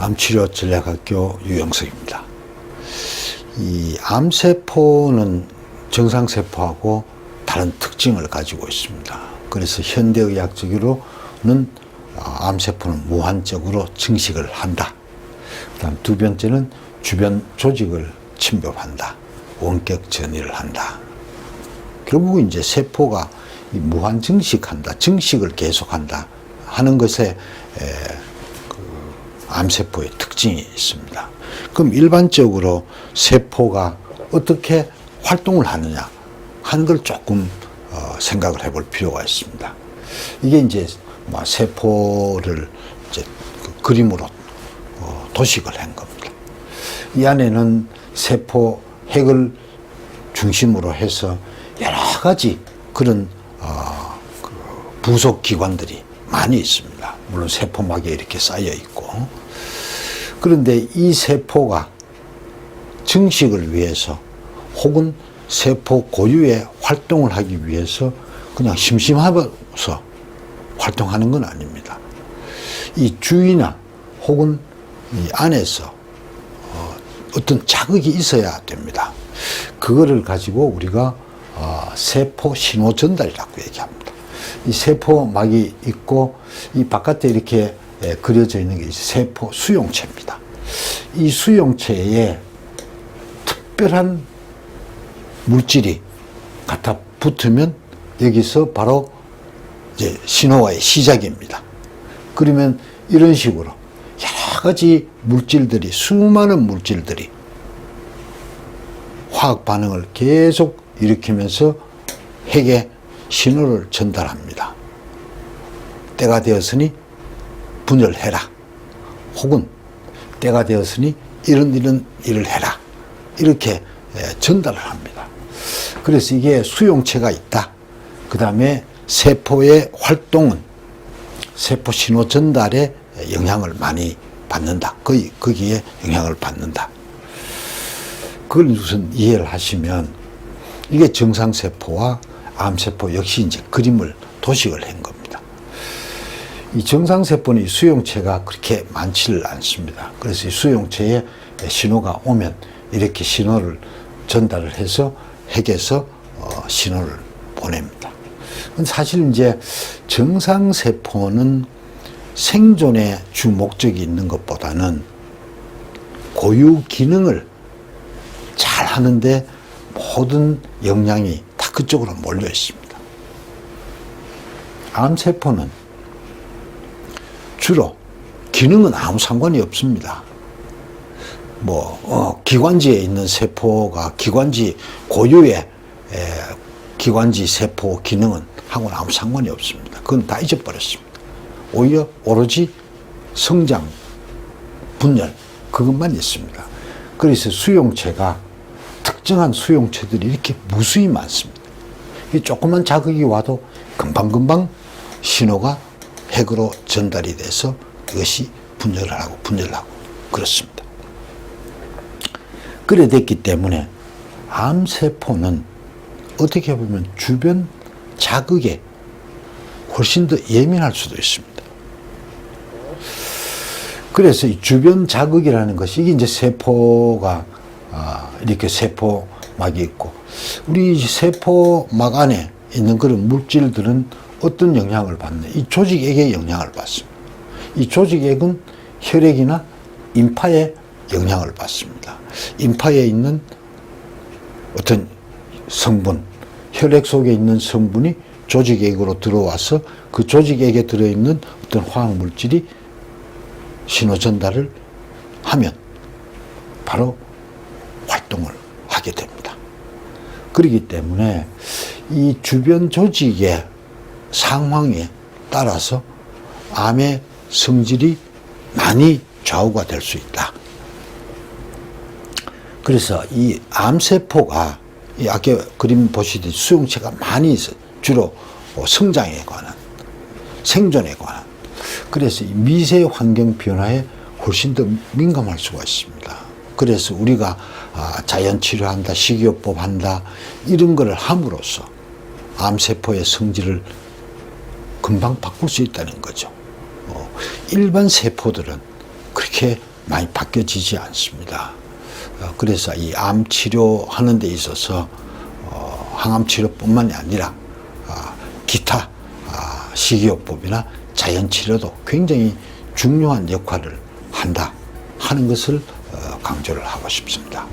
암치료전략학교 유영석입니다. 이 암세포는 정상세포하고 다른 특징을 가지고 있습니다. 그래서 현대의학적으로는 암세포는 무한적으로 증식을 한다. 그다음 두 번째는 주변 조직을 침범한다. 원격 전이를 한다. 결국은 이제 세포가 무한 증식한다. 증식을 계속한다 하는 것에 암세포의 특징이 있습니다. 그럼 일반적으로 세포가 어떻게 활동을 하느냐 하는 걸 조금 생각을 해볼 필요가 있습니다. 이게 이제 세포를 이제 그림으로 도식을 한 겁니다. 이 안에는 세포 핵을 중심으로 해서 여러 가지 그런 부속 기관들이 많이 있습니다. 물론 세포막에 이렇게 쌓여 있고. 그런데 이 세포가 증식을 위해서 혹은 세포 고유의 활동을 하기 위해서 그냥 심심하면서 활동하는 건 아닙니다. 이 주위나 혹은 이 안에서 어떤 자극이 있어야 됩니다. 그거를 가지고 우리가 세포 신호 전달이라고 얘기합니다. 이 세포막이 있고 이 바깥에 이렇게 그려져 있는 게 세포 수용체입니다. 이 수용체에 특별한 물질이 갖다 붙으면 여기서 바로 이제 신호와의 시작입니다. 그러면 이런 식으로 여러 가지 물질들이, 수많은 물질들이 화학 반응을 계속 일으키면서 핵에 신호를 전달합니다. 때가 되었으니 분열해라. 혹은 때가 되었으니 이런 일을 해라. 이렇게 전달을 합니다. 그래서 이게 수용체가 있다. 그 다음에 세포의 활동은 세포 신호 전달에 영향을 많이 받는다. 거기에 영향을 받는다. 그걸 우선 이해를 하시면 이게 정상세포와 암세포 역시 이제 그림을 도식을 한 겁니다. 이 정상세포는 이 수용체가 그렇게 많지를 않습니다. 그래서 이 수용체에 신호가 오면 이렇게 신호를 전달을 해서 핵에서 신호를 보냅니다. 사실 이제 정상세포는 생존의 주 목적이 있는 것보다는 고유 기능을 잘 하는데 모든 역량이 다 그쪽으로 몰려 있습니다. 암세포는 주로 기능은 아무 상관이 없습니다. 기관지에 있는 세포가 기관지 고유의 기관지 세포 기능은 하고는 아무 상관이 없습니다. 그건 다 잊어버렸습니다. 오히려 오로지 성장, 분열 그것만 있습니다. 그래서 수용체가 특정한 수용체들이 이렇게 무수히 많습니다. 조그만 자극이 와도 금방금방 신호가 핵으로 전달이 돼서 이것이 분열을 하고 그렇습니다. 그래 됐기 때문에 암세포는 어떻게 보면 주변 자극에 훨씬 더 예민할 수도 있습니다. 그래서 이 주변 자극이라는 것이 이게 이제 세포가 이렇게 세포막이 있고 우리 세포막 안에 있는 그런 물질들은 어떤 영향을 받느냐. 이 조직액에 영향을 받습니다. 이 조직액은 혈액이나 임파에 영향을 받습니다. 임파에 있는 어떤 성분, 혈액 속에 있는 성분이 조직액으로 들어와서 그 조직액에 들어있는 어떤 화학물질이 신호 전달을 하면 바로 활동을 하게 됩니다. 그렇기 때문에 이 주변 조직의 상황에 따라서 암의 성질이 많이 좌우가 될 수 있다. 그래서 이 암세포가 이 아까 그림 보시듯이 수용체가 많이 있어요. 주로 성장에 관한, 생존에 관한. 그래서 이 미세 환경 변화에 훨씬 더 민감할 수가 있습니다. 그래서 우리가 자연 치료한다, 식이요법 한다 이런 거를 함으로써 암세포의 성질을 금방 바꿀 수 있다는 거죠. 일반 세포들은 그렇게 많이 바뀌어지지 않습니다. 그래서 이 암 치료하는 데 있어서 항암 치료뿐만이 아니라 기타 식이요법이나 자연 치료도 굉장히 중요한 역할을 한다 하는 것을 강조를 하고 싶습니다.